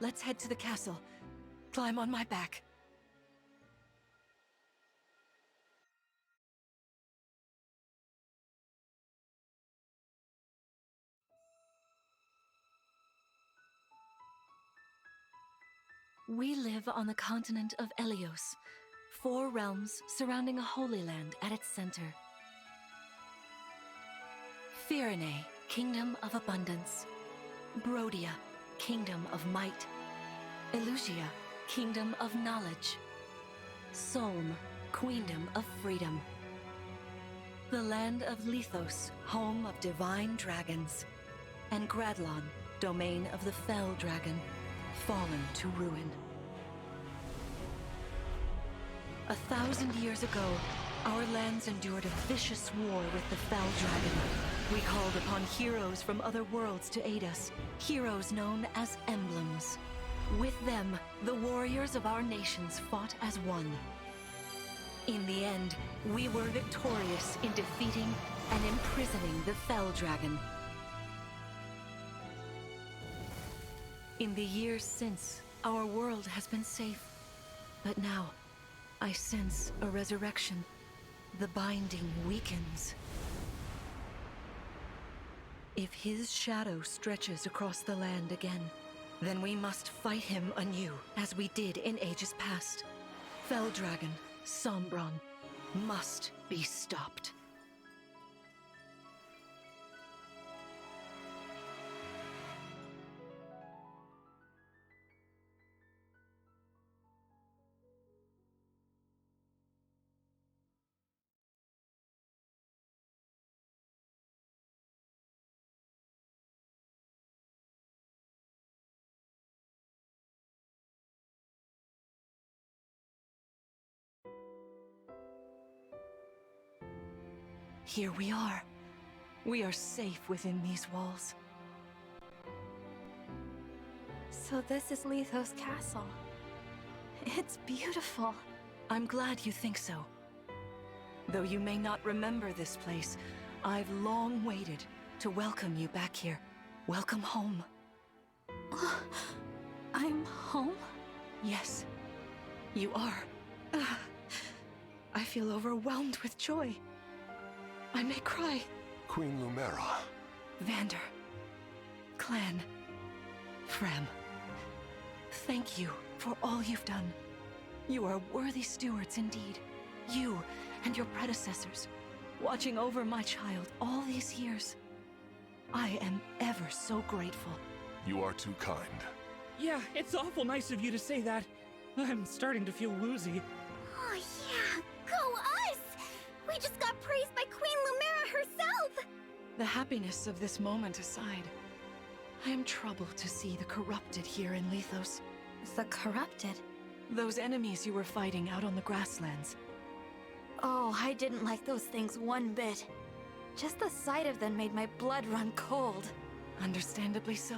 Let's head to the castle. Climb on my back. We live on the continent of Elios, 4 realms surrounding a holy land at its center. Firene, Kingdom of Abundance. Brodia, Kingdom of Might. Elusia, Kingdom of Knowledge. Solm, Queendom of Freedom. The land of Lithos, home of divine dragons. And Gradlon, domain of the fell dragon, fallen to ruin. 1,000 years ago, our lands endured a vicious war with the fell dragon. We called upon heroes from other worlds to aid us, heroes known as Emblems. With them, the warriors of our nations fought as one. In the end, we were victorious in defeating and imprisoning the fell dragon. In the years since, our world has been safe. But now, I sense a resurrection. The binding weakens. If his shadow stretches across the land again, then we must fight him anew, as we did in ages past. Fell Dragon, Sombron, must be stopped. Here we are. We are safe within these walls. So this is Lithos Castle. It's beautiful. I'm glad you think so. Though you may not remember this place, I've long waited to welcome you back here. Welcome home. I'm home? Yes, you are. I feel overwhelmed with joy. I may cry. Queen Lumera. Vander. Clan. Frem. Thank you for all you've done. You are worthy stewards indeed. You and your predecessors, watching over my child all these years. I am ever so grateful. You are too kind. Yeah, it's awful nice of you to say that. I'm starting to feel woozy. Oh yeah, go us! We just got praised by Queen Lumera herself! The happiness of this moment aside, I am troubled to see the corrupted here in Lithos. The corrupted? Those enemies you were fighting out on the grasslands. Oh, I didn't like those things one bit. Just the sight of them made my blood run cold. Understandably so.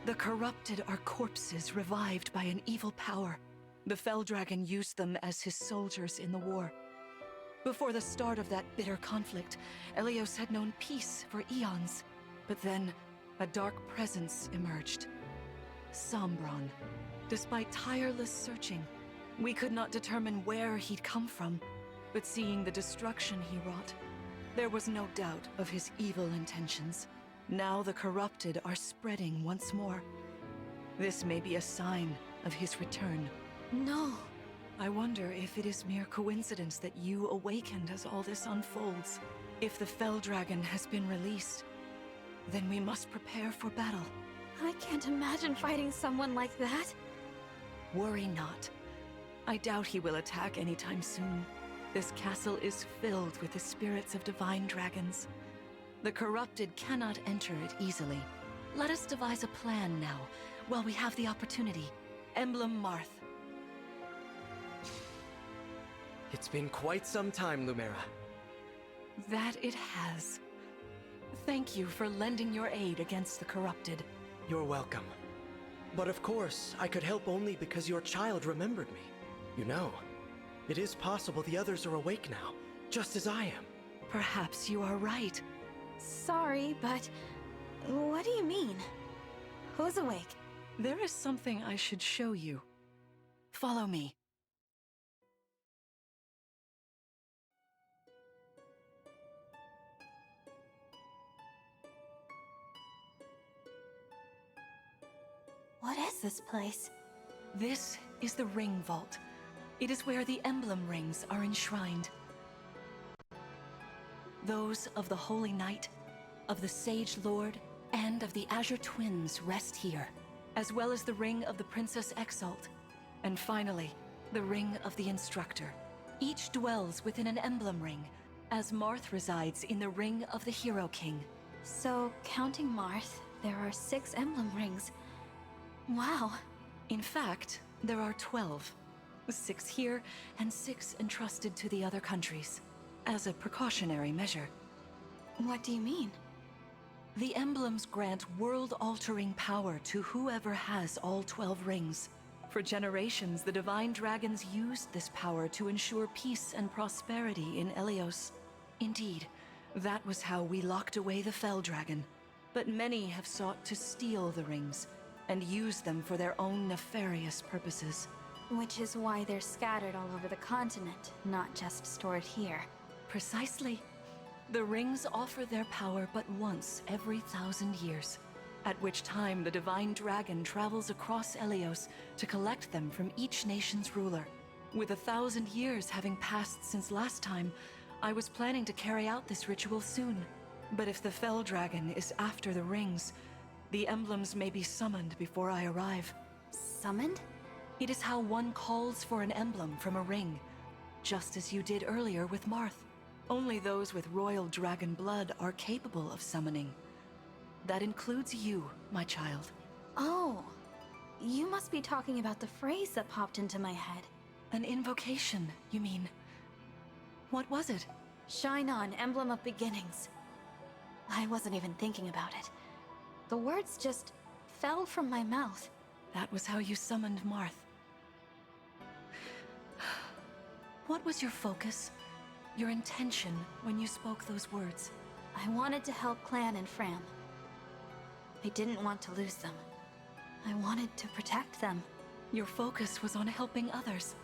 The corrupted are corpses revived by an evil power. The Fell Dragon used them as his soldiers in the war. Before the start of that bitter conflict, Elios had known peace for eons. But then, a dark presence emerged. Sombron. Despite tireless searching, we could not determine where he'd come from. But seeing the destruction he wrought, there was no doubt of his evil intentions. Now the corrupted are spreading once more. This may be a sign of his return. No. I wonder if it is mere coincidence that you awakened as all this unfolds. If the Fell Dragon has been released, then we must prepare for battle. I can't imagine fighting someone like that. Worry not. I doubt he will attack anytime soon. This castle is filled with the spirits of divine dragons. The corrupted cannot enter it easily. Let us devise a plan now, while we have the opportunity. Emblem Marth. It's been quite some time, Lumera. That it has. Thank you for lending your aid against the corrupted. You're welcome. But of course, I could help only because your child remembered me. You know, it is possible the others are awake now, just as I am. Perhaps you are right. Sorry, but what do you mean? Who's awake? There is something I should show you. Follow me. What is this place? This is the Ring Vault. It is where the Emblem rings are enshrined. Those of the Holy Knight, of the Sage Lord, and of the Azure Twins rest here, as well as the Ring of the Princess Exalt, and finally, the Ring of the Instructor. Each dwells within an Emblem ring, as Marth resides in the Ring of the Hero King. So, counting Marth, there are 6 emblem rings. Wow. In fact, there are 12. 6 here, and 6 entrusted to the other countries, as a precautionary measure. What do you mean? The emblems grant world-altering power to whoever has all 12 rings. For generations, the Divine Dragons used this power to ensure peace and prosperity in Elios. Indeed, that was how we locked away the Fell Dragon. But many have sought to steal the rings, and use them for their own nefarious purposes. Which is why they're scattered all over the continent, not just stored here. Precisely. The rings offer their power but once every 1,000 years, at which time the Divine Dragon travels across Elios to collect them from each nation's ruler. With 1,000 years having passed since last time, I was planning to carry out this ritual soon. But if the Fell Dragon is after the rings, the emblems may be summoned before I arrive. Summoned? It is how one calls for an emblem from a ring, just as you did earlier with Marth. Only those with royal dragon blood are capable of summoning. That includes you, my child. Oh, you must be talking about the phrase that popped into my head. An invocation, you mean? What was it? Shine on, emblem of beginnings. I wasn't even thinking about it. The words just fell from my mouth. That was how you summoned Marth. What was your focus? Your intention when you spoke those words? I wanted to help Clan and Fram. I didn't want to lose them. I wanted to protect them. Your focus was on helping others.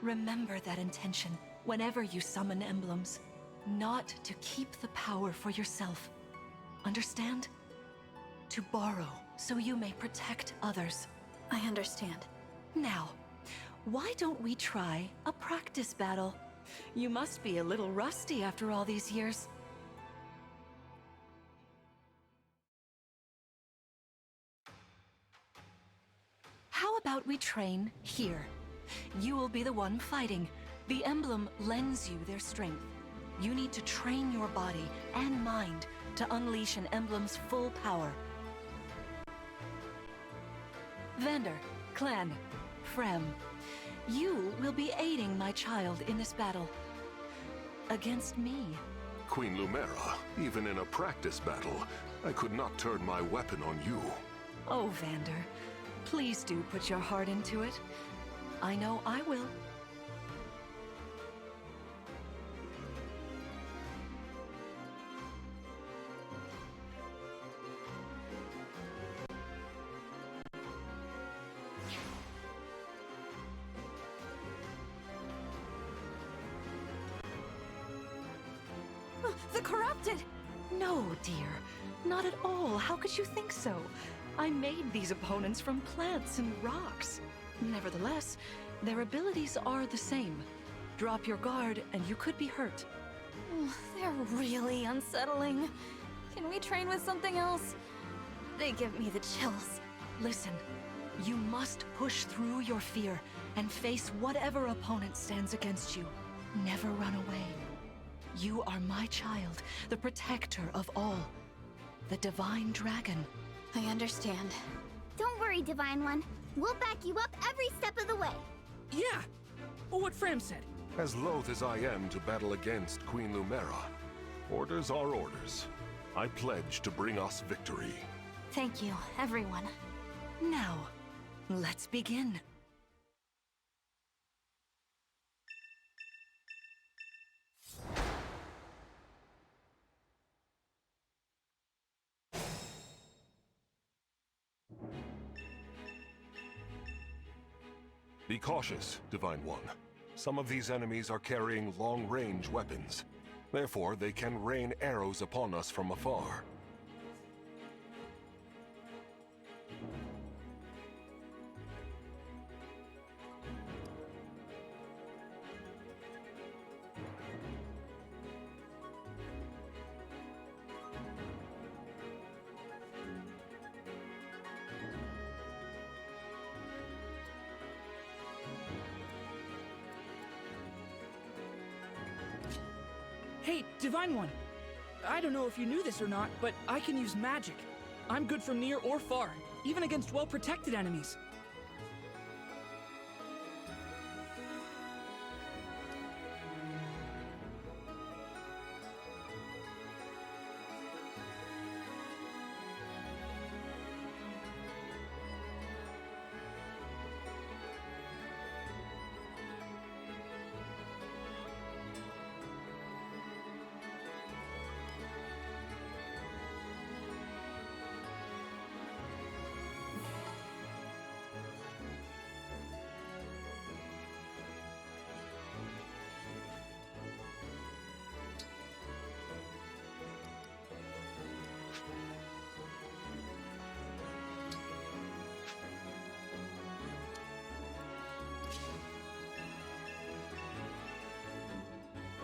Remember that intention whenever you summon emblems. Not to keep the power for yourself. Understand? To borrow so you may protect others. I understand. Now, why don't we try a practice battle? You must be a little rusty after all these years. How about we train here? You will be the one fighting. The emblem lends you their strength. You need to train your body and mind to unleash an emblem's full power. Vander, Clan, Frem, you will be aiding my child in this battle. Against me. Queen Lumera, even in a practice battle, I could not turn my weapon on you. Oh, Vander, please do put your heart into it. I know I will. The corrupted! No, dear. Not at all. How could you think so? I made these opponents from plants and rocks. Nevertheless, their abilities are the same. Drop your guard and you could be hurt. They're really unsettling. Can we train with something else? They give me the chills. Listen, you must push through your fear and face whatever opponent stands against you. Never run away. You are my child, the protector of all. The Divine Dragon. I understand. Don't worry, Divine One. We'll back you up every step of the way. Yeah! Well, what Fram said. As loath as I am to battle against Queen Lumera, orders are orders. I pledge to bring us victory. Thank you, everyone. Now, let's begin. Be cautious, Divine One. Some of these enemies are carrying long-range weapons. Therefore, they can rain arrows upon us from afar. Hey, Divine One! I don't know if you knew this or not, but I can use magic. I'm good from near or far, even against well-protected enemies.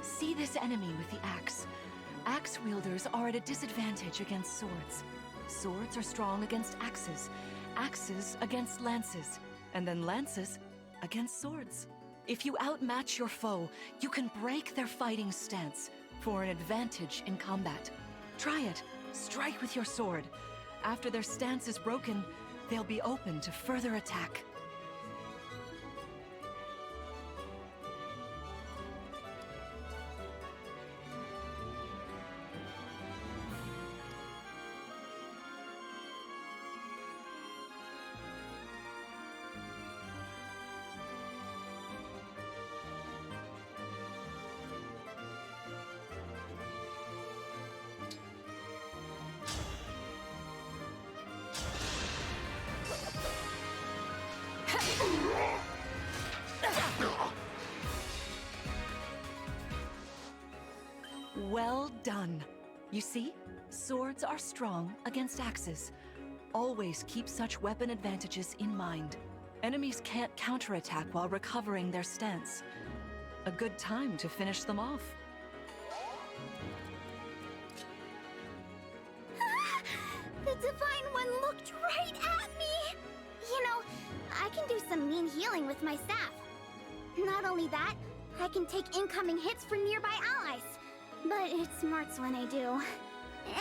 See this enemy with the axe. Axe wielders are at a disadvantage against swords. Swords are strong against axes, axes against lances, and then lances against swords. If you outmatch your foe, you can break their fighting stance for an advantage in combat. Try it. Strike with your sword. After their stance is broken, they'll be open to further attack. Well done. You see, swords are strong against axes. Always keep such weapon advantages in mind. Enemies can't counterattack while recovering their stance. A good time to finish them off. The Divine One looked right at me! You know, I can do some mean healing with my staff. Not only that, I can take incoming hits for nearby allies. But it smarts when I do.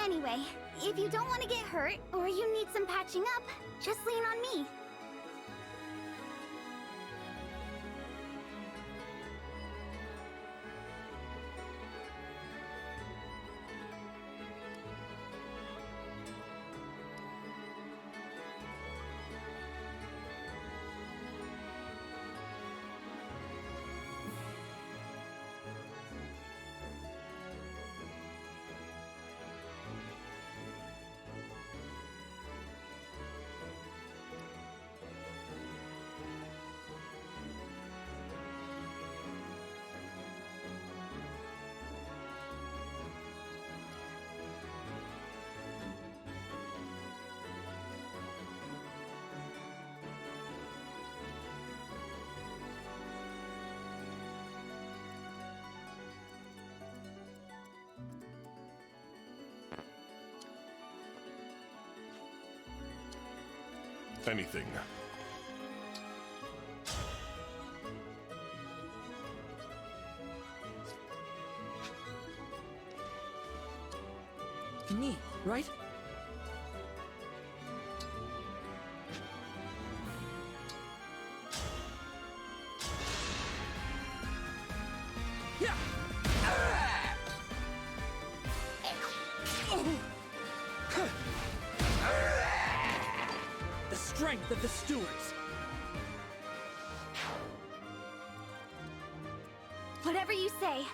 Anyway, if you don't want to get hurt, or you need some patching up, just lean on me. Anything. Me, right? Yeah! The strength of the stewards. Whatever you say.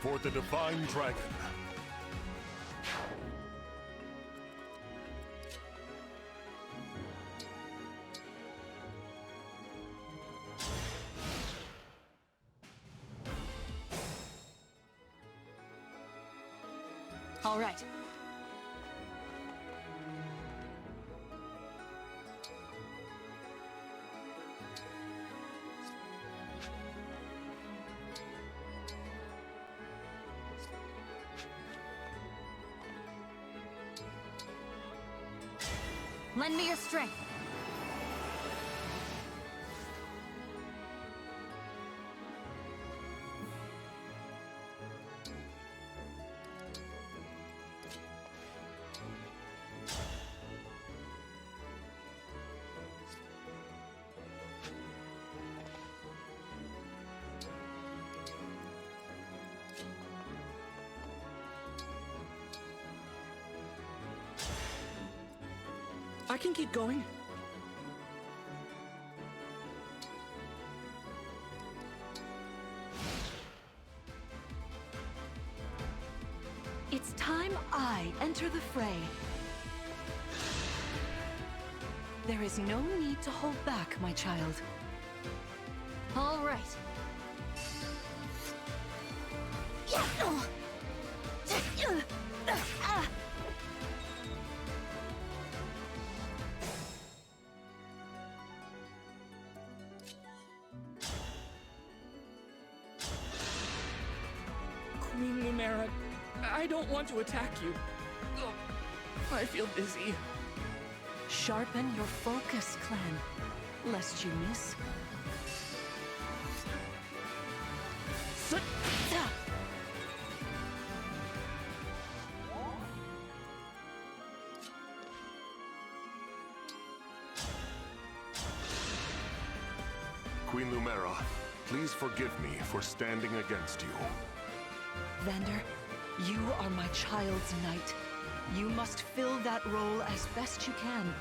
For the Divine Dragon. All right. Lend me your strength. I can keep going. It's time I enter the fray. There is no need to hold back, my child. All right. Queen Lumera, I don't want to attack you. Ugh, I feel dizzy. Sharpen your focus, clan, lest you miss. Queen Lumera, please forgive me for standing against you. Vander, you are my child's knight. You must fill that role as best you can.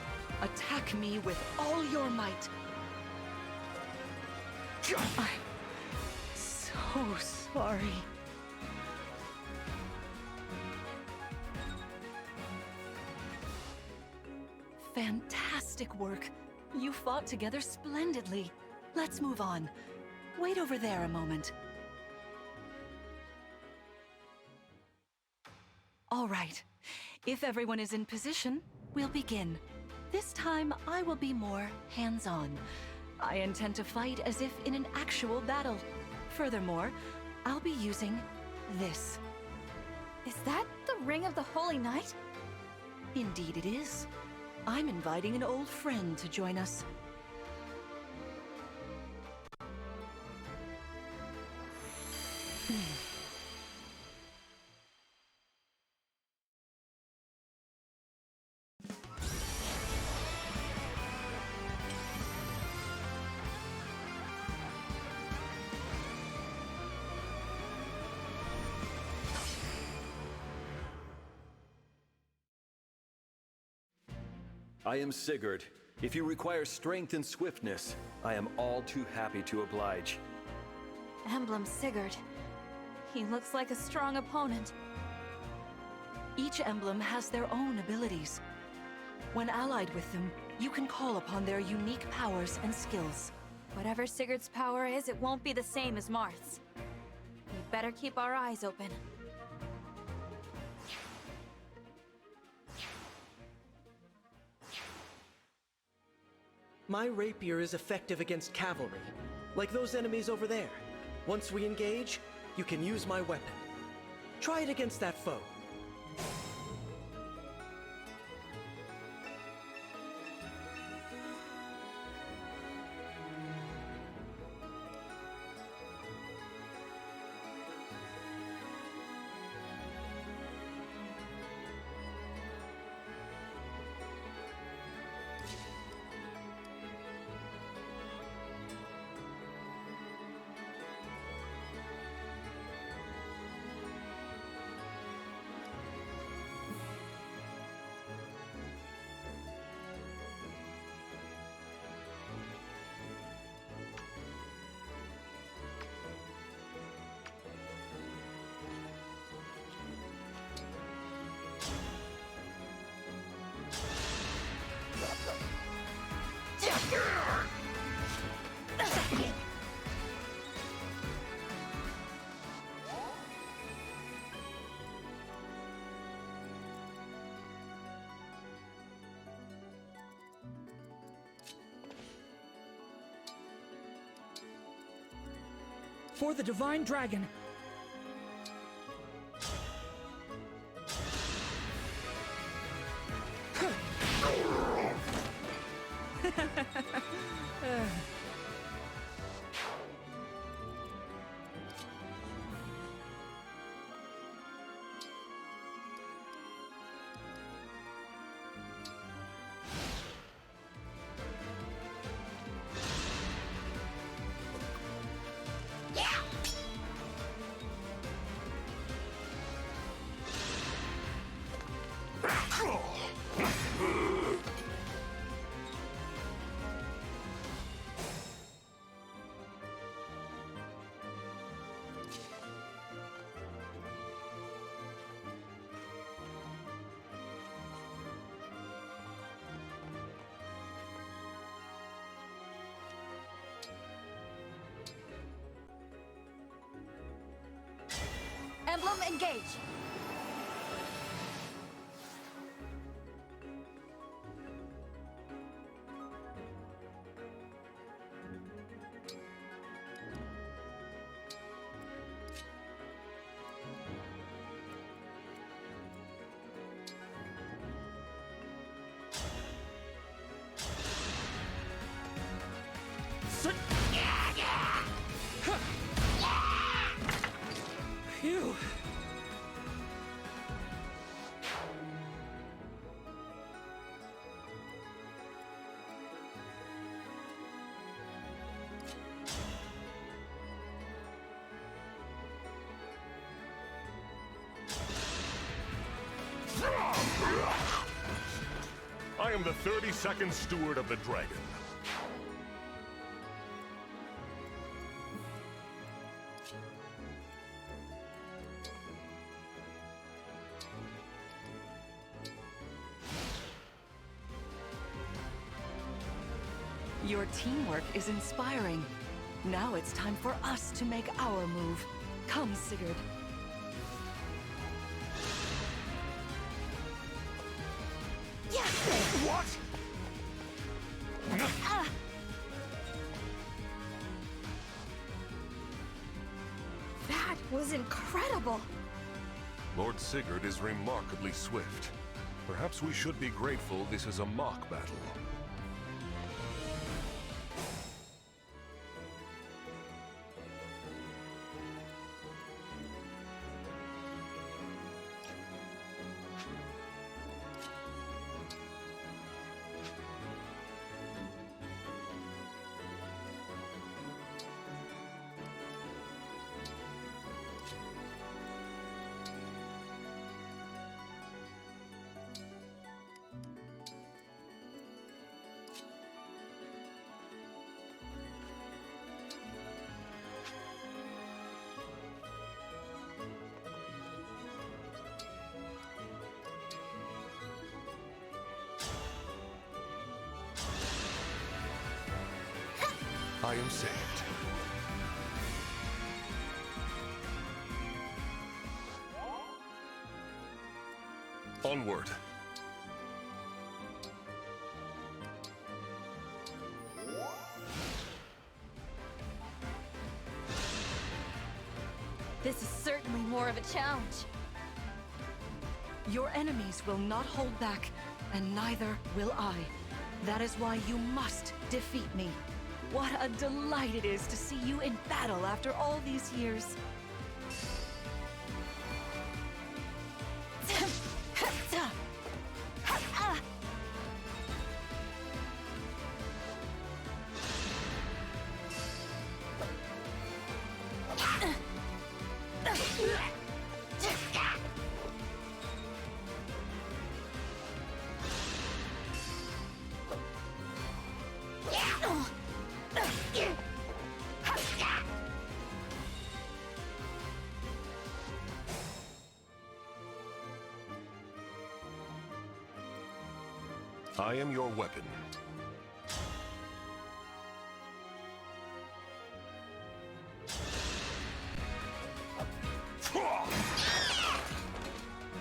Attack me with all your might. I'm so sorry. Fantastic work. You fought together splendidly. Let's move on. Wait over there a moment. All right. If everyone is in position, we'll begin. This time, I will be more hands-on. I intend to fight as if in an actual battle. Furthermore, I'll be using this. Is that the Ring of the Holy Knight? Indeed it is. I'm inviting an old friend to join us. I am Sigurd. If you require strength and swiftness, I am all too happy to oblige. Emblem Sigurd. He looks like a strong opponent. Each emblem has their own abilities. When allied with them, you can call upon their unique powers and skills. Whatever Sigurd's power is, it won't be the same as Marth's. We better keep our eyes open. My rapier is effective against cavalry, like those enemies over there. Once we engage, you can use my weapon. Try it against that foe. For the Divine Dragon. Emblem, engage! Phew. I am the 32nd Steward of the Dragon. Your teamwork is inspiring. Now it's time for us to make our move. Come, Sigurd. What? That was incredible! Lord Sigurd is remarkably swift. Perhaps we should be grateful this is a mock battle. I am saved. Onward. This is certainly more of a challenge. Your enemies will not hold back, and neither will I. That is why you must defeat me. What a delight it is to see you in battle after all these years. I am your weapon.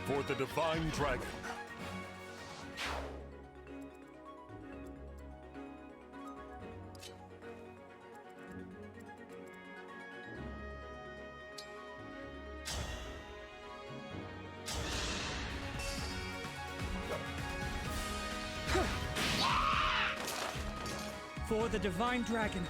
For the Divine Dragon. For the Divine Dragon.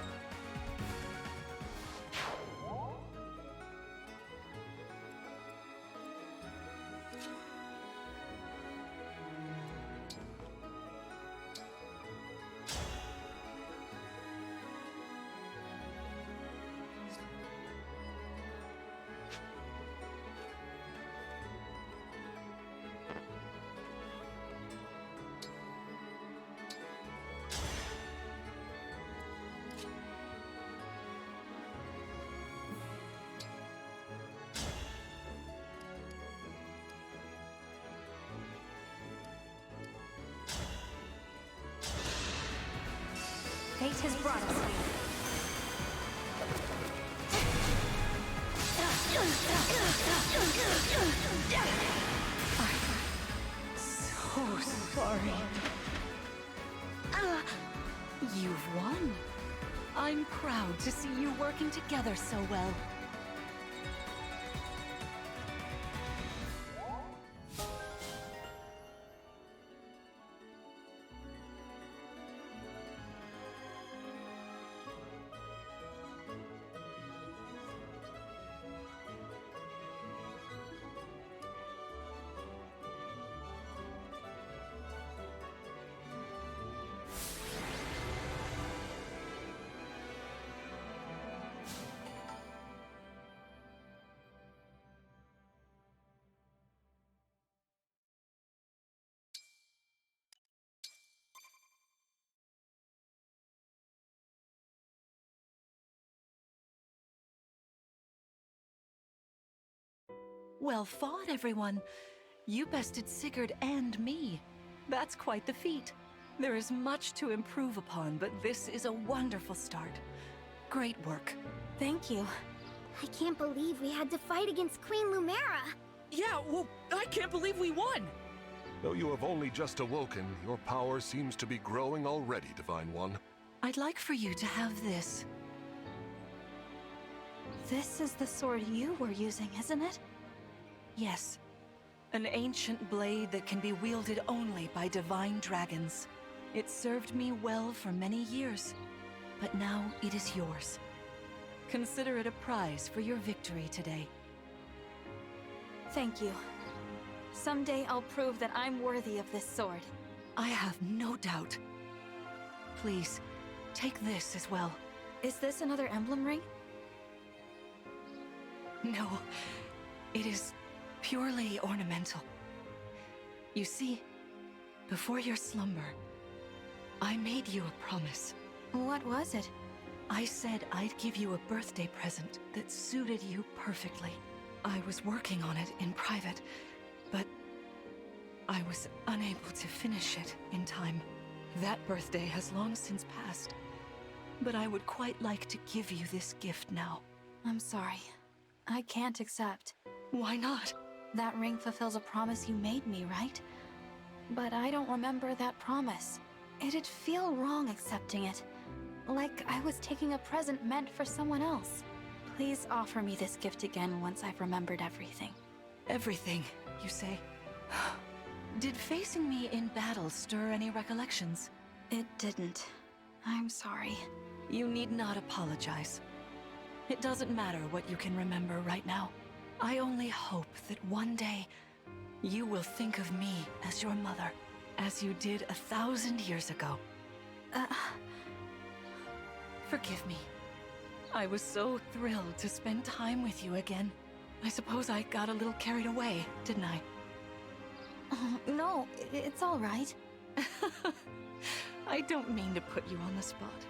Fate has brought us here. So sorry. You've won. I'm proud to see you working together so well. Well fought, everyone. You bested Sigurd and me. That's quite the feat. There is much to improve upon, but this is a wonderful start. Great work. Thank you. I can't believe we had to fight against Queen Lumera. Yeah, well, I can't believe we won! Though you have only just awoken, your power seems to be growing already, Divine One. I'd like for you to have this. This is the sword you were using, isn't it? Yes. An ancient blade that can be wielded only by divine dragons. It served me well for many years, but now it is yours. Consider it a prize for your victory today. Thank you. Someday I'll prove that I'm worthy of this sword. I have no doubt. Please, take this as well. Is this another emblem ring? No, it is purely ornamental. You see, before your slumber, I made you a promise. What was it? I said I'd give you a birthday present that suited you perfectly. I was working on it in private, but I was unable to finish it in time. That birthday has long since passed, but I would quite like to give you this gift now. I'm sorry. I can't accept. Why not? That ring fulfills a promise you made me, right? But I don't remember that promise. It'd feel wrong accepting it. Like I was taking a present meant for someone else. Please offer me this gift again once I've remembered everything. Everything, you say? Did facing me in battle stir any recollections? It didn't. I'm sorry. You need not apologize. It doesn't matter what you can remember right now. I only hope that one day you will think of me as your mother, as you did 1,000 years ago. Forgive me. I was so thrilled to spend time with you again. I suppose I got a little carried away, didn't I? No, it's all right. I don't mean to put you on the spot.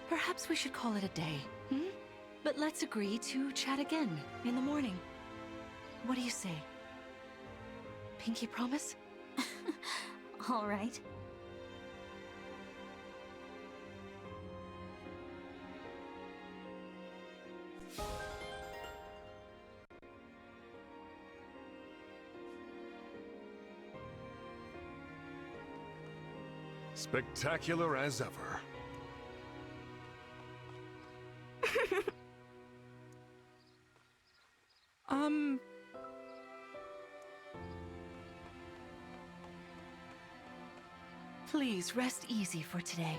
Perhaps we should call it a day, hmm? But let's agree to chat again in the morning. What do you say? Pinky promise? All right. Spectacular as ever. Please rest easy for today.